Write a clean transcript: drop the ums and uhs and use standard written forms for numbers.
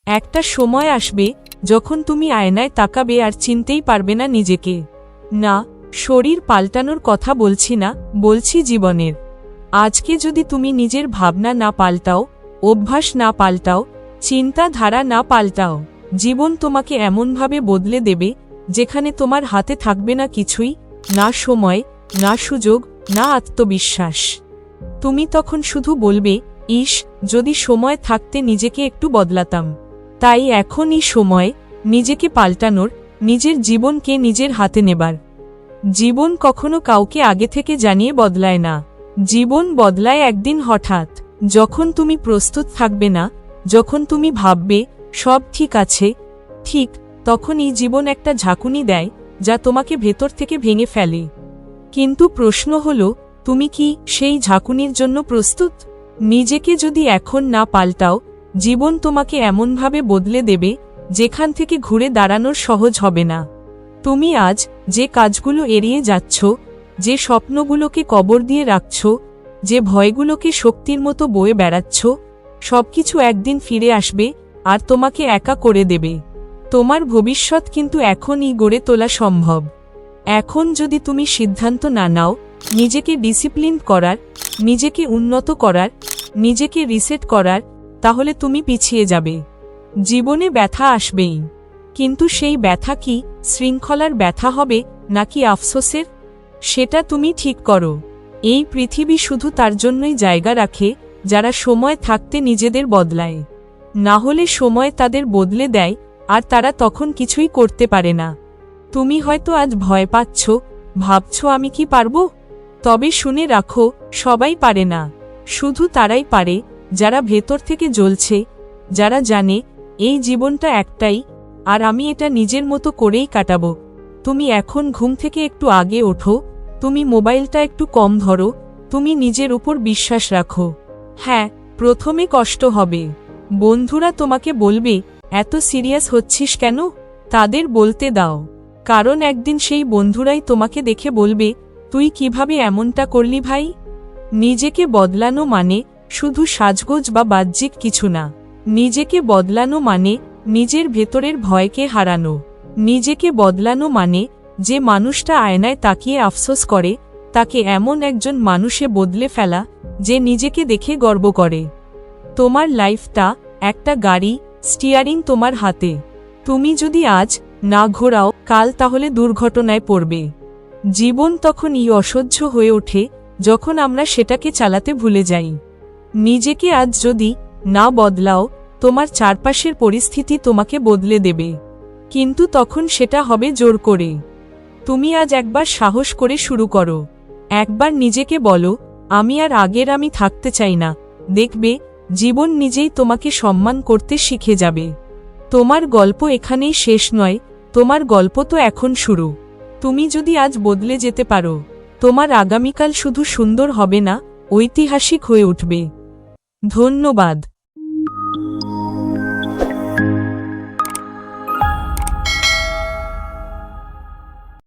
একটা সময় আসবে যখন তুমি আয়নায় তাকাবে আর চিনতেই পারবে না নিজেকে। না, শরীর পাল্টানোর কথা বলছি না, বলছি জীবনের। আজকে যদি তুমি নিজের ভাবনা না পাল্টাও, অভ্যাস না পাল্টাও, চিন্তাধারা না পাল্টাও, জীবন তোমাকে এমনভাবে বদলে দেবে যেখানে তোমার হাতে থাকবে না কিছুই, না সময়, না সুযোগ, না আত্মবিশ্বাস। তুমি তখন শুধু বলবে, ইস, যদি সময় থাকতে নিজেকে একটু বদলাতাম। তাই এখনই সময় নিজেকে পাল্টানোর, নিজের জীবনকে নিজের হাতে নেবার। জীবন কখনো কাউকে আগে থেকে জানিয়ে বদলায় না। জীবন বদলায় একদিন হঠাৎ, যখন তুমি প্রস্তুত থাকবে না, যখন তুমি ভাববে সব ঠিক আছে, ঠিক তখনই জীবন একটা ঝাঁকুনি দেয় যা তোমাকে ভেতর থেকে ভেঙে ফেলে। কিন্তু প্রশ্ন হলো, তুমি কি সেই ঝাঁকুনির জন্য প্রস্তুত? নিজেকে যদি এখন না পাল্টাও, জীবন তোমাকে এমনভাবে বদলে দেবে যেখান থেকে ঘুরে দাঁড়ানোর সহজ হবে না। তুমি আজ যে কাজগুলো এড়িয়ে যাচ্ছ, যে স্বপ্নগুলোকে কবর দিয়ে রাখছ, যে ভয়গুলোকে শক্তির মতো বয়ে বেড়াচ্ছ, সবকিছু একদিন ফিরে আসবে আর তোমাকে একা করে দেবে। তোমার ভবিষ্যৎ কিন্তু এখনই গড়ে তোলা সম্ভব। এখন যদি তুমি সিদ্ধান্ত না নাও নিজেকে ডিসিপ্লিন করার, নিজেকে উন্নত করার, নিজেকে রিসেট করার, তাহলে তুমি পিছিয়ে যাবে। জীবনে ব্যথা আসবেই, কিন্তু সেই ব্যথা কি শৃঙ্খলার ব্যথা হবে নাকি আফসোসের, সেটা তুমি ঠিক করো। এই পৃথিবী শুধু তার জন্যই জায়গা রাখে যারা সময় থাকতে নিজেদের বদলায়। না হলে সময় তাদের বদলে দেয় আর তারা তখন কিছুই করতে পারে না। তুমি হয়তো আজ ভয় পাচ্ছ, ভাবছ আমি কি পারবো? তবে শুনে রাখো, সবাই পারে না। শুধু তারাই পারে যারা ভেতর থেকে জ্বলছে, যারা জানে এই জীবনটা একটাই আর আমি এটা নিজের মতো করেই কাটাবো। তুমি এখন ঘুম থেকে একটু আগে ওঠো, তুমি মোবাইলটা একটু কম ধরো, তুমি নিজের উপর বিশ্বাস রাখো। হ্যাঁ, প্রথমে কষ্ট হবে। বন্ধুরা তোমাকে বলবে, এত সিরিয়াস হচ্ছিস কেন? তাদের বলতে দাও, কারণ একদিন সেই বন্ধুরাই তোমাকে দেখে বলবে, তুই কিভাবে এমনটা করলি ভাই? নিজেকে বদলানো মানে শুধু সাজগোজ বা বাহ্যিক কিছু না। নিজেকে বদলানো মানে নিজের ভেতরের ভয়কে হারানো। নিজেকে বদলানো মানে যে মানুষটা আয়নায় তাকিয়ে আফসোস করে, তাকে এমন একজন মানুষে বদলে ফেলা যে নিজেকে দেখে গর্ব করে। তোমার লাইফটা একটা গাড়ি, স্টিয়ারিং তোমার হাতে। তুমি যদি আজ না ঘোরাও, কাল তাহলে দুর্ঘটনায় পড়বে। জীবন তখনই অসহ্য হয়ে ওঠে যখন আমরা সেটাকে চালাতে ভুলে যাই। নিজেকে আজ যদি না বদলাও, তোমার চারপাশের পরিস্থিতি তোমাকে বদলে দেবে, কিন্তু তখন সেটা হবে জোর করে। তুমি আজ একবার সাহস করে শুরু করো। একবার নিজেকে বলো, আমি আর আগের আমি থাকতে চাই না। দেখবে জীবন নিজেই তোমাকে সম্মান করতে শিখে যাবে। তোমার গল্প এখানেই শেষ নয়, তোমার গল্প তো এখন শুরু। তুমি যদি আজ বদলে যেতে পারো, তোমার আগামীকাল শুধু সুন্দর হবে না, ঐতিহাসিক হয়ে উঠবে। ধন্যবাদ।